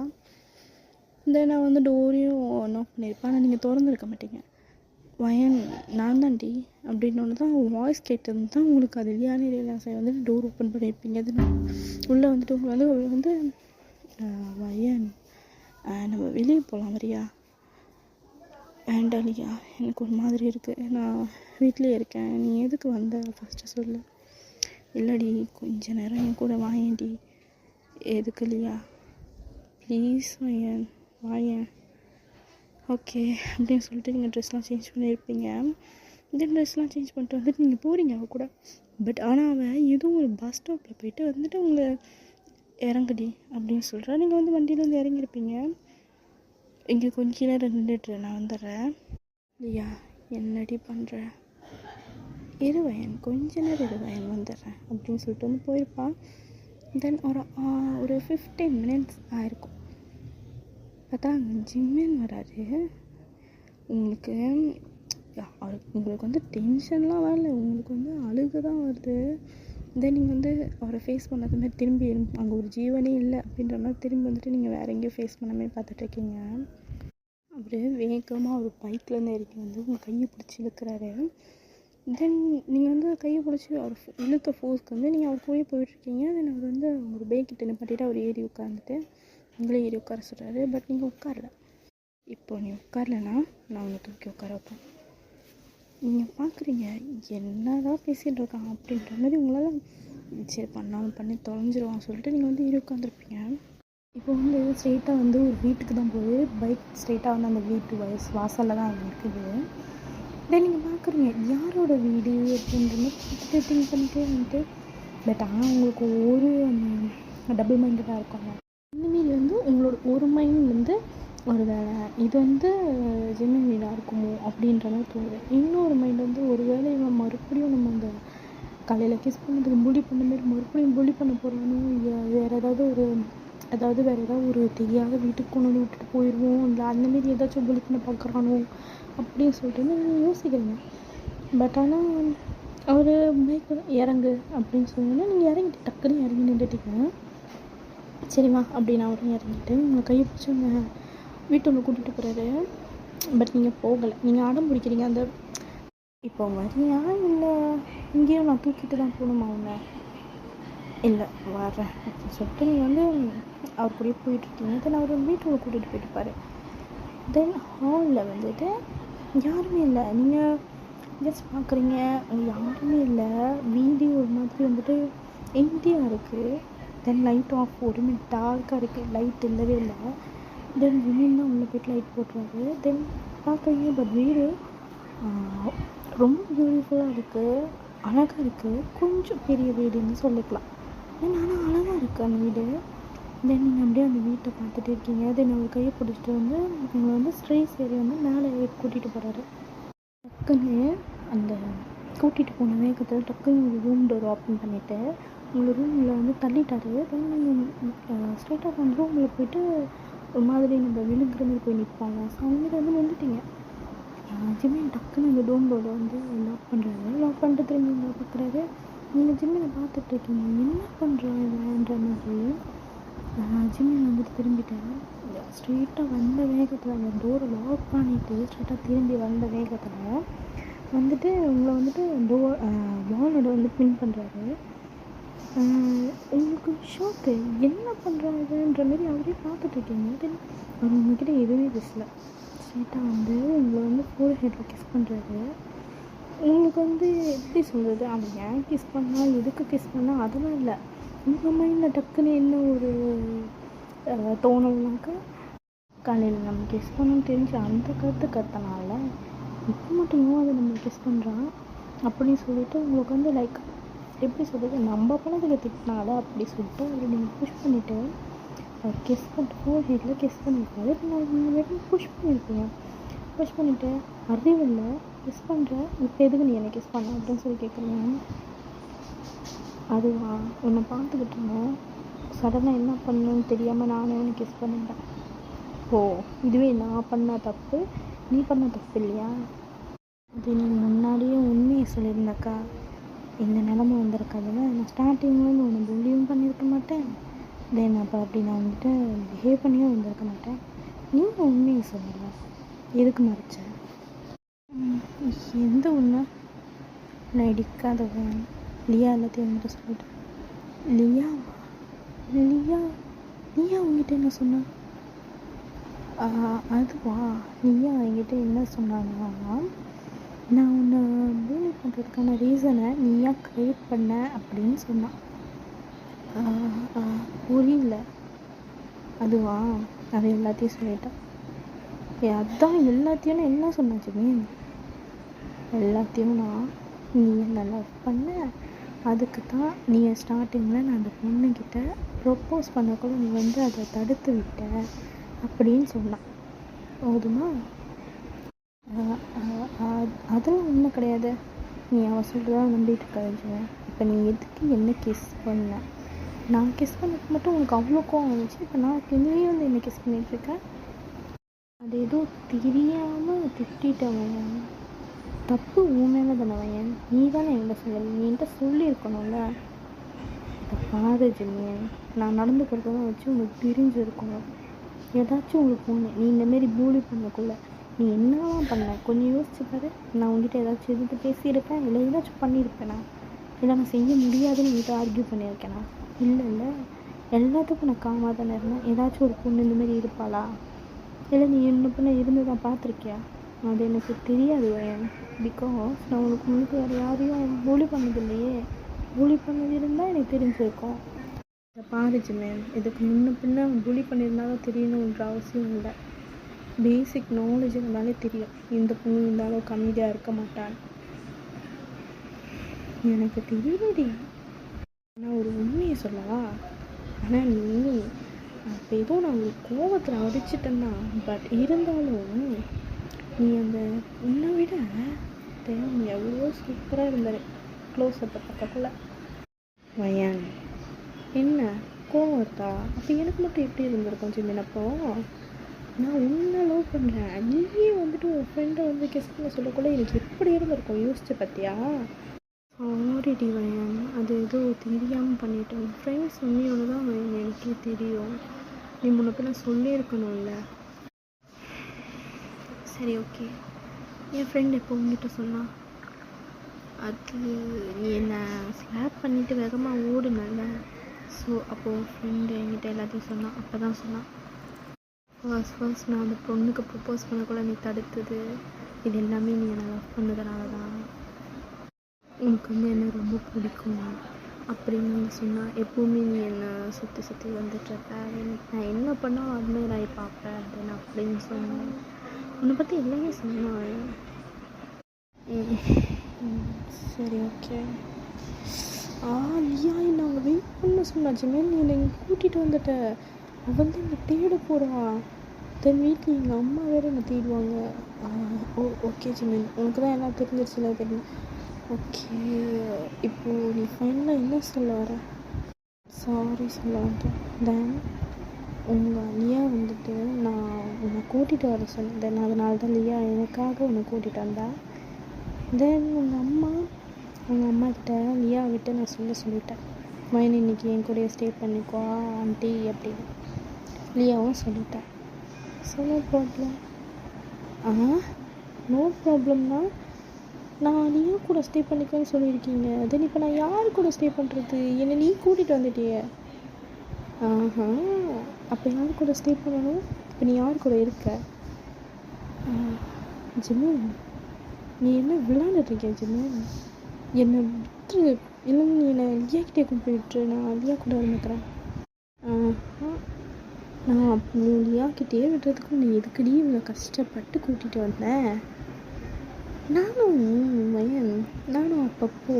S1: தென் நான் வந்து டோரையும் நாக் பண்ணியிருப்பேன். ஆனால் நீங்கள் திறந்துருக்க மாட்டீங்க. வயன் நான் தான்டி அப்படின்னு ஒன்று தான் வாய்ஸ் கேட்டது தான் உங்களுக்கு அது லியானே ரியலைஸ் ஆகி வந்துட்டு டோர் ஓப்பன் பண்ணியிருப்பீங்க. அது உள்ளே வந்துட்டு உங்களுக்கு வந்து அவள் வந்து வயன் நம்ம வெளியே போகலாம் வரியா, வேண்டாம் லியா எனக்கு ஒரு மாதிரி இருக்குது, நான் வீட்டிலே இருக்கேன், நீ எதுக்கு வந்த ஃபஸ்ட்டு சொல்லு. இல்லடி கொஞ்ச நேரம் என் கூட வாயேன்டி. எதுக்கு லியா, ப்ளீஸ் வயன் வாயேன். ஓகே அப்படின்னு சொல்லிட்டு நீங்கள் ட்ரெஸ்லாம் சேஞ்ச் பண்ணியிருப்பீங்க. இந்த ட்ரெஸ்லாம் சேஞ்ச் பண்ணிட்டு வந்துட்டு நீங்கள் போகிறீங்க அவள் கூட. பட் ஆனால் அவன் எதுவும் ஒரு பஸ் ஸ்டாப்பில் போயிட்டு வந்துட்டு உங்களை இறங்குடி அப்படின்னு சொல்கிறா. நீங்கள் வந்து வண்டியிலேருந்து இறங்கியிருப்பீங்க. இங்கே கொஞ்ச நேரம் நின்றுட்டு நான் வந்துடுறேன். இல்லையா என்னடி பண்ணுற, இருவயன் கொஞ்ச நேரம் இருவயன் வந்துடுறேன் அப்படின்னு சொல்லிட்டு வந்து போயிருப்பான். தென் ஒரு 15 minutes ஆயிருக்கும். பார்த்தா அங்கே ஜிம்மின் வராரு. உங்களுக்கு வந்து டென்ஷன்லாம் வரல, உங்களுக்கு வந்து அழுக தான் வருது. தென் நீங்கள் வந்து அவரை ஃபேஸ் பண்ணாத மாதிரி திரும்பி அங்கே ஒரு ஜீவனே இல்லை அப்படின்ற மாதிரி திரும்பி வந்துட்டு நீங்கள் வேறு எங்கேயும் ஃபேஸ் பண்ண மாதிரி பார்த்துட்ருக்கீங்க. அப்படியே வேகமாக ஒரு பைக்லேருந்து இறக்கி வந்து உங்கள் கையை பிடிச்சி இழுக்கிறாரு. தென் நீங்கள் வந்து கையை பிடிச்சி அவர் இழுத்த ஃபோர்ஸ்க்கு வந்து நீங்கள் அவர் கூடயே போயிட்டுருக்கீங்க. தென் அவர் வந்து ஒரு பேக்கிட்ட நிப்பாட்டிட்டு அவர் ஏறி உட்காந்துட்டு உங்களே ஏறி உட்கார சொல்கிறாரு. பட் நீங்கள் உட்காரல. இப்போ நீ உட்காரலன்னா நான் உங்களை தூக்கி உட்கார வைப்பேன். நீங்கள் பார்க்குறீங்க என்னதான் பேசிகிட்டு இருக்கான் அப்படின்ற மாதிரி உங்களால் சரி பண்ணாலும் பண்ணி தொலைஞ்சிருவான் சொல்லிட்டு நீங்கள் வந்து ஏறி உட்காந்துருப்பீங்க. இப்போ வந்து ஸ்ட்ரெயிட்டாக வந்து ஒரு வீட்டுக்கு தான் போகுது. பைக் ஸ்ட்ரெயிட்டாக வந்து அந்த வீட்டு வாசலில் தான் இருக்குது. தென் நீங்கள் பார்க்குறீங்க யாரோட வீடு அப்படின்ற மாதிரி பார்த்துட்டு திங்க் பண்ணிட்டே வந்துட்டு. பட் ஆனால் உங்களுக்கு ஒரு டபுள் மைண்டடாக இருக்காங்க. இந்தமாரி வந்து உங்களோட ஒரு மைண்ட் வந்து ஒரு வேலை இது வந்து ஜிம்மி வீடாக இருக்குமோ அப்படின்ற மாதிரி தோணுது. இன்னொரு மைண்ட் வந்து ஒரு வேளை இவன் மறுபடியும் நம்ம அந்த காலையில் கிஸ் பண்ணதுக்கு புலி பண்ண மாதிரி மறுபடியும் புலி பண்ண போகிறானோ, இல்லை வேறு ஏதாவது ஒரு தெரியாத வீட்டுக்கு கொண்டு வந்து விட்டுட்டு போயிடுவோம், இல்லை அந்தமாரி ஏதாச்சும் புலி பண்ண பார்க்குறானோ அப்படின்னு சொல்லிட்டு நீங்கள் யோசிக்கிறீங்க. பட் ஆனால் அவர் பைக்கில் இறங்கு அப்படின்னு சொன்னீங்கன்னா நீங்கள் இறங்கிட்டு டக்குன்னு இறங்கி நின்றுட்டீங்க. சரிம்மா அப்படின்னு அவரும் இறங்கிட்டு உங்கள் கையை பிடிச்சி உங்கள் வீட்டுக்குள்ளே கூட்டிகிட்டு போகிறாரு. பட் நீங்கள் போகலை. நீங்கள் அடம் பிடிக்கிறீங்க. அந்த இப்போ வரியா இல்லை இங்கேயும் நான் தூக்கிட்டு தான் போகணுமா அவனை, இல்லை வர்றேன் அப்படின்னு சொல்லிட்டு நீங்கள் வந்து அவர் கூடயே போயிட்டுருக்கீங்க. தென் அவர் வீட்டுக்குள்ளே கூட்டிகிட்டு போயிட்டுப்பார். தென் ஹாலில் வந்துட்டு யாருமே இல்லை. நீங்கள் ஜஸ்ட் பார்க்குறீங்க யாருமே இல்லை. வீடியோ ஒரு மாதிரி வந்துட்டு எம்டியாக இருக்குது. தென் லைட் ஆஃப், ஒரு மினிட் டார்க்காக இருக்குது, லைட் இல்லவே இல்லை. தென் ஜிம்மின் தான் உள்ளே போய்ட்டு லைட் போட்டுறாரு. தென் பார்க்குறீங்க பட் வீடு ரொம்ப பியூட்டிஃபுல்லாக இருக்குது, அழகாக இருக்குது. கொஞ்சம் பெரிய வீடுன்னு சொல்லிக்கலாம். தென் ஆனால் அழகாக இருக்குது அந்த வீடு. தென் நீங்கள் அப்படியே அந்த வீட்டை பார்த்துட்டு இருக்கீங்க. தென் அவர் கையை பிடிச்சிட்டு வந்து உங்களை வந்து ஸ்ட்ரெஸ் ஏறி வந்து மேலே கூட்டிகிட்டு போகிறாரு. டக்குன்னு அந்த கூட்டிகிட்டு போன வேகத்தில் டக்குன்னு உங்கள் ரூம் டோர் ஓப்பன் பண்ணிவிட்டு உங்கள் ரூமில் வந்து தள்ளிட்டாரு. தென் நீங்கள் ஸ்ட்ரெயிட்டாக அந்த ரூமில் போய்ட்டு ஒரு மாதிரி நம்ம விழுங்குற மாதிரி போய் நிற்பாங்க. ஸோ அந்த மாதிரி வந்து நின்றுட்டீங்க. ஜிம்மின் டக்குன்னு அந்த டோர் டோரை வந்து லாக் பண்ணுறாரு. லாக் பண்ணிட்டு திரும்பி உங்களை பார்க்குறாரு. நீங்கள் ஜிம்மினை பார்த்துட்ருக்கீங்க, என்ன பண்ணுறாங்கன்ற மாதிரி. ஜிம்மின் வந்துட்டு திரும்பிட்டாரு. ஸ்ட்ரெயிட்டாக வந்த வேகத்தில் அந்த டோரை லாக் பண்ணிவிட்டு ஸ்ட்ரெயிட்டாக திரும்பி வந்த வேகத்தில் வந்துட்டு உங்களை வந்துட்டு வாலோட வந்து பின் பண்ணுறாரு. உங்களுக்கு ஷாக்கு, என்ன பண்ணுறாருன்ற மாதிரி அவரே பார்த்துட்ருக்கீங்க. தென் அவர் உங்ககிட்ட எதுவுமே பேசல. ஸ்ட்ரெயிட்டாக வந்து உங்களை வந்து ஃபோர் ஹெட்டில் கிஸ் பண்ணுறாரு. உங்களுக்கு வந்து எப்படி சொல்கிறது, அவன் ஏன் கிஸ் பண்ணால் எதுக்கு கிஸ் பண்ணால் அதெல்லாம் இல்லை. உங்கள் மைண்டில் டக்குன்னு என்ன ஒரு தோணல்னாக்கா, காலையில் நம்ம கிஸ் பண்ணணும்னு தெரிஞ்சு அந்த கற்றுனால இப்போ மட்டும் இன்னும் அதை நம்ம கிஸ் பண்ணுறான் அப்படின்னு சொல்லிட்டு உங்களுக்கு வந்து லைக் எப்படி சொல்கிறது, நம்ம பணத்துக்கு திட்டினால அப்படி சொல்லிட்டு அவர் நீங்கள் புஷ் பண்ணிவிட்டு அவர் கிஸ் பண்ணிட்டு ஃபோர் ஹெட்டில் கிஸ் பண்ணியிருக்காரு. நீங்கள் வெறும் புஷ் பண்ணியிருக்கீங்க. புஷ் பண்ணிவிட்டு அறிவில்லை கிஸ் பண்ணுறேன், இப்போ எதுக்கு நீ என்னை கிஸ் பண்ண அப்படின்னு சொல்லி கேட்குறீங்க. அதுவா உன்னை பார்த்துக்கிட்டு இருந்தேன், சடனாக என்ன பண்ணணும்னு தெரியாமல் நானே உன்னை கிஸ் பண்ணிட்டேன். ஓ இதுவே நான் பண்ண தப்பு, நீ பண்ண தப்பு இல்லையா? அது நீ முன்னாடியே உண்மையை சொல்லியிருந்தாக்கா இந்த நிலமை வந்திருக்காதுல்ல. நான் ஸ்டார்டிங்லேருந்து உன்னை புல்லியும் பண்ணியிருக்க மாட்டேன். தென் அப்போ அப்படி நான் வந்துட்டு பிஹேவ் பண்ணியும் வந்திருக்க மாட்டேன். நீங்கள் உண்மையை சொல்லலை, எதுக்கு மறைச்ச? எந்த உண்மை? நான் இடிக்காதவன் லியா எல்லாத்தையும் வந்துட்டு சொல்லிட்டேன். நீயா உங்ககிட்ட என்ன சொன்ன? அதுவா, நீயா என்கிட்ட என்ன சொன்னாங்கன்னா, நான் உன்னை பூலி பண்ணுறதுக்கான ரீசனை நீயா க்ரியேட் பண்ண அப்படின்னு சொன்னான். புரியல. அதுவா, அது எல்லாத்தையும் சொல்லிட்டேன். அதான் எல்லாத்தையும் என்ன சொன்னாச்சு மீன்? எல்லாத்தையும் நீ என்ன லவ் பண்ண, அதுக்கு தான் நீ ஸ்டார்டிங்கில் நான் அந்த பொண்ணுக்கிட்ட ப்ரொப்போஸ் பண்ணக்கூட நீ வந்து அதை தடுத்து விட்ட அப்படின்னு சொன்னான். போதுமா? அதெல்லாம் ஒன்றும் கிடையாது. நீ அவன் சொல்கிறதா நம்பிட்டு இருக்காது. இப்போ நீ எதுக்கு என்ன கிஸ் பண்ண? நான் கிஸ் பண்ணதுக்கு மட்டும் உனக்கு அவ்வளோ கோவம் வந்துச்சு. இப்போ நான் நீயே வந்து என்ன கிஸ் பண்ணிகிட்ருக்கேன். அது ஏதோ தெரியாமல் திட்டவன். தப்பு உன் மேலே தானே வயன். நீ தானே என்கிட்ட சொல்லலை. நீ என்கிட்ட சொல்லியிருக்கணும்ல. இப்போ பாரு ஜிம்மியன், நான் நடந்துக்கிறதெல்லாம் வச்சு உனக்கு தெரிஞ்சிருக்கணும். ஏதாச்சும் உங்களுக்கு ஒன்று நீ இந்தமாரி பூலி பண்ணக்குள்ள நீ என்னலாம் பண்ண கொஞ்சம் யோசிச்சு பாரு. நான் உங்ககிட்ட ஏதாச்சும் எதிர்த்து பேசியிருப்பேன், இல்லை ஏதாச்சும் பண்ணியிருப்பேனா? இல்லை நான் செய்ய முடியாதுன்னு உங்கள்கிட்ட ஆர்கியூ பண்ணியிருக்கேனா? இல்லை எல்லாத்துக்கும் நான் காமாக தானே இருந்தேன். ஏதாச்சும் ஒரு பொண்ணு இந்தமாரி இருப்பாளா? இல்லை நீ என்ன பொண்ணு இருந்து தான் பார்த்துருக்கியா? அது எனக்கு தெரியாது வயன். பிகாஸ் நான் உனக்கு முன்னுக்கு வேறு யாரையும் பூலி பண்ணது இல்லையே. பூலி பண்ணது இருந்தால் எனக்கு தெரிஞ்சிருக்கும். இதை பாரு ஜிமேன், இதுக்கு முன்ன பின்ன பூலி பண்ணியிருந்தாலும் தெரியணுன்ற அவசியம் இல்லை. பேசிக் நாலேஜ் இருந்தாலே தெரியும் இந்த பொண்ணு இந்த அளவுக்கு அமைதியாக இருக்க மாட்டான். எனக்கு தெரியலடி. ஆனால் ஒரு உண்மையை சொல்லவா? ஆனால் நீ அப்போ ஏதோ நான் ஒரு கோபத்தில் அடிச்சிட்டேன்னா, பட் இருந்தாலும் நீ அந்த உன்னை விட நீ எவ்வளோ சூப்பராக இருந்தாரு க்ளோஸ் அப்போ பக்கத்தில் வயன். என்ன கோவம் இருக்கா? அப்போ எனக்கு மட்டும் எப்படி இருந்திருக்கும் சின்னப்போ? நான் உன்னை லவ் பண்ணுறேன், நீயே வந்துட்டு உன் ஃப்ரெண்டை வந்து கிஸ் பண்ண சொல்லக்குள்ள எனக்கு எப்படி இருந்திருக்கும் யோசிச்சு பார்த்தியா? சாரிடி வயன், அது ஏதோ தெரியாமல் பண்ணிட்டேன். ஃப்ரெண்ட்ஸ் உண்மையோடு தான் வயன் எனக்கே தெரியும். நீ முன்னப்போ நான் சொல்லியிருக்கணும்ல. சரி ஓகே, என் ஃப்ரெண்ட் எப்போ உங்ககிட்ட சொன்னா? அது நீ என்னை ஸ்லாப் பண்ணிவிட்டு வேகமாக ஓடுனல. ஸோ அப்போது ஃப்ரெண்டு என்கிட்ட எல்லாத்தையும் சொன்னான். அப்போ தான் சொன்னான், ஃபர்ஸ்ட் நான் அந்த பொண்ணுக்கு ப்ரப்போஸ் பண்ணக்குள்ள நீ தடுத்தது இது எல்லாமே நீ என்னை லவ் பண்ணதுனால தான். உனக்கு வந்து என்னை ரொம்ப பிடிக்கும் அப்படின்னு நீ சொன்னால் எப்போவுமே நீ என்னை சுற்றி சுற்றி வந்துட்டுருப்ப. நான் என்ன பண்ணாலும் அட்மையர் ஆகி பார்ப்பேன் அப்படின்னு சொன்னேன். உன்னை பற்றி எல்லாமே சொன்னான். சரி ஓகே. லியா என்ன அவங்க வெயிட் பண்ண சொன்னா ஜிமேன். நீ என்னை இங்கே கூட்டிகிட்டு வந்துட்ட. அவள் வந்து என்னை தேட போகிறான். தென் வீட்டில் எங்கள் அம்மா வேறு என்னை தேடுவாங்க. ஓகே ஜிமேன், உனக்கு தான் எல்லாம் தெரிஞ்சிருச்சுல. தெரியும். ஓகே, இப்போது நீ ஃபைனலாக என்ன சொல்ல வர? சாரி சொல்ல வந்துட்டேன். தென் உங்கள் லியா வந்துட்டு நான் உன்னை கூட்டிகிட்டு வர சொன்னேன். தென் அதனால தான் லியா எனக்காக உன்னை கூட்டிகிட்டு வந்தேன். தென் உங்கள் அம்மாக்கிட்ட லியா விட்டு நான் சொல்லிட்டேன், மைன் இன்னைக்கு என் கூடயே ஸ்டே பண்ணிக்கோ ஆண்டி அப்படின்னு. லியாவும் சொல்லிட்டேன். So no problem. நோ ப்ராப்ளம்னா நான் லியா கூட ஸ்டே பண்ணிக்கோன்னு சொல்லியிருக்கீங்க. தென் இப்போ நான் யார் கூட ஸ்டே பண்ணுறது? என்னை நீ கூட்டிகிட்டு வந்துட்டியே. அப்போ யார் கூட ஸ்டே பண்ணணும்? இப்போ நீ யார் கூட இருக்க? ஜிம்மு, நீ என்ன விளையாண்டுட்ருக்கிய ஜிம்மு? என்னை விட்டு இல்லை, நீ என்னை லியாக்கிட்டே கூப்பிட்டு விட்டுரு. நான் லியா கூட இருந்துக்கிறேன். நான் நீ லியாக்கிட்டே விடுறதுக்கும் நீ எதுக்குடி இவ்வளோ கஷ்டப்பட்டு கூட்டிகிட்டு வந்தேன்? நானும் அப்பப்போ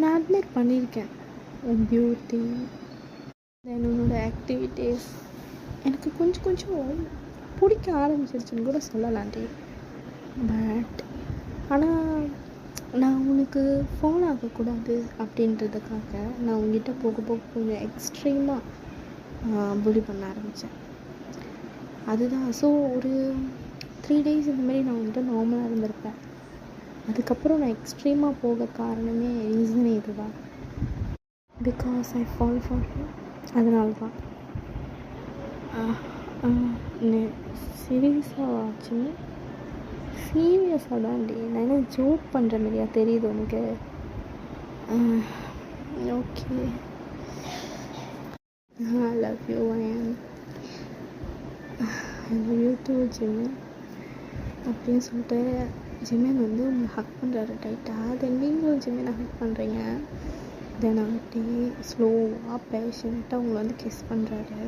S1: நான் அட்மைட் பண்ணியிருக்கேன் உன் பியூட்டி, தென் உன்னோட ஆக்டிவிட்டீஸ் எனக்கு கொஞ்சம் பிடிக்க ஆரம்பிச்சிருச்சுன்னு கூட சொல்லலாண்டி. பட் ஆனால் நான் உனக்கு ஃபோன் ஆகக்கூடாது அப்படின்றதுக்காக நான் உங்ககிட்ட போக கொஞ்சம் எக்ஸ்ட்ரீமாக புலி பண்ண ஆரம்பித்தேன். அதுதான். ஸோ ஒரு 3 days இந்தமாரி நான் வந்துட்டு நார்மலாக இருந்திருப்பேன். அதுக்கப்புறம் நான் எக்ஸ்ட்ரீமாக போக காரணமே ரீசனே இதுதான். Because I fall for you. அதனால தான். சீரியஸாக ஆச்சு. சீரியஸாக தான்டி. நான் என்ன ஜோக் பண்ணுற மாதிரியா தெரியுது உனக்கு? Okay, I love you Ayan. I love you too ஜிம்மன் அப்படின்னு சொல்லிட்டு ஜிம்மன் வந்து உங்களை ஹக் பண்ணுறாரு டைட்டாக. தென் நீங்களும் ஜிம்மனை ஹக் பண்ணுறீங்க. தென் அப்படியே ஸ்லோவாக பேஷண்ட்டாக உங்களை வந்து கிஸ் பண்ணுறாரு.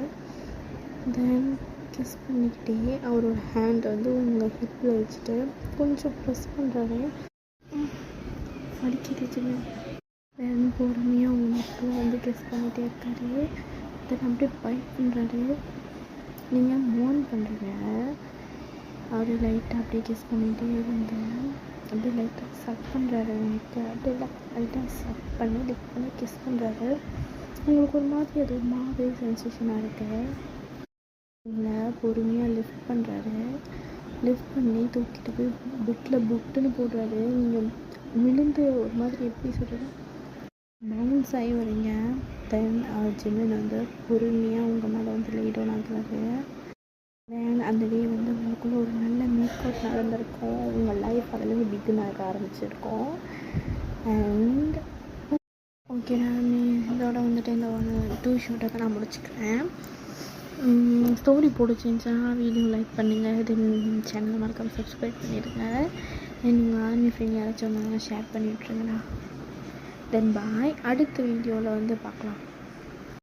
S1: தென் கிஸ் பண்ணிக்கிட்டே அவரோட ஹேண்ட் வந்து உங்கள் ஹிப்பில் வச்சுட்டு கொஞ்சம் ப்ரெஸ் பண்ணுறாரு. வலிக்குது ஜிம்மன். தென் பொறுமையாக உங்களுக்கு வந்து கிஸ் பண்ணிகிட்டே இருக்காரு. தென் அப்படியே பைட் பண்ணுறாரு. நீங்கள் மோன் பண்ணுறீங்க. அப்படியே லைட்டாக அப்படியே கிஸ் பண்ணிகிட்டே இருந்தேன். அப்படியே லைட்டாக சக் பண்ணுறாரு எனக்கு. அப்படியே லைட்டாக சக் பண்ணி லிக் பண்ணி கிஸ் பண்ணுறாரு. உங்களுக்கு ஒரு மாதிரி அது ஒரு மாதிரி சென்சேஷனாக இருக்குது. உங்களை பொறுமையாக லிஃப்ட் பண்ணுறாரு. லிஃப்ட் பண்ணி தூக்கிட்டு போய் புட்டில் புட்டுன்னு போடுறாரு. நீங்கள் விழுந்து ஒரு மாதிரி எப்படி சொல்கிறது, பவுன்ஸ் ஆகி வரீங்க. தென் ஜிமின் வந்து பொறுமையாக உங்கள் மேலே வந்து லைடவுன் ஆகுறாரு. தென் அந்த டே வந்து உங்களுக்குள்ள ஒரு நல்ல மேக் அவுட் நடந்திருக்கும். உங்கள் லைஃப் அதில் பிகின் ஆக ஆரம்பிச்சிருக்கோம். அண்ட் ஓகே, நான் இதோட வந்துட்டு இந்த 2 ஷூட்டை தான் நான் முடிச்சுக்கிறேன். ஸ்டோரி பிடிச்சிருந்துச்சுன்னா வீடியோ லைக் பண்ணுங்கள். தென் சேனலை மறக்காமல் சப்ஸ்கிரைப் பண்ணிடுங்க. தென் உங்கள் ஆர்மி ஃப்ரெண்ட் யாராச்சும் வந்தாங்கன்னா ஷேர் பண்ணிவிட்ருங்கண்ணா. தென் பாய். அடுத்த வீடியோவில் வந்து பார்க்கலாம்.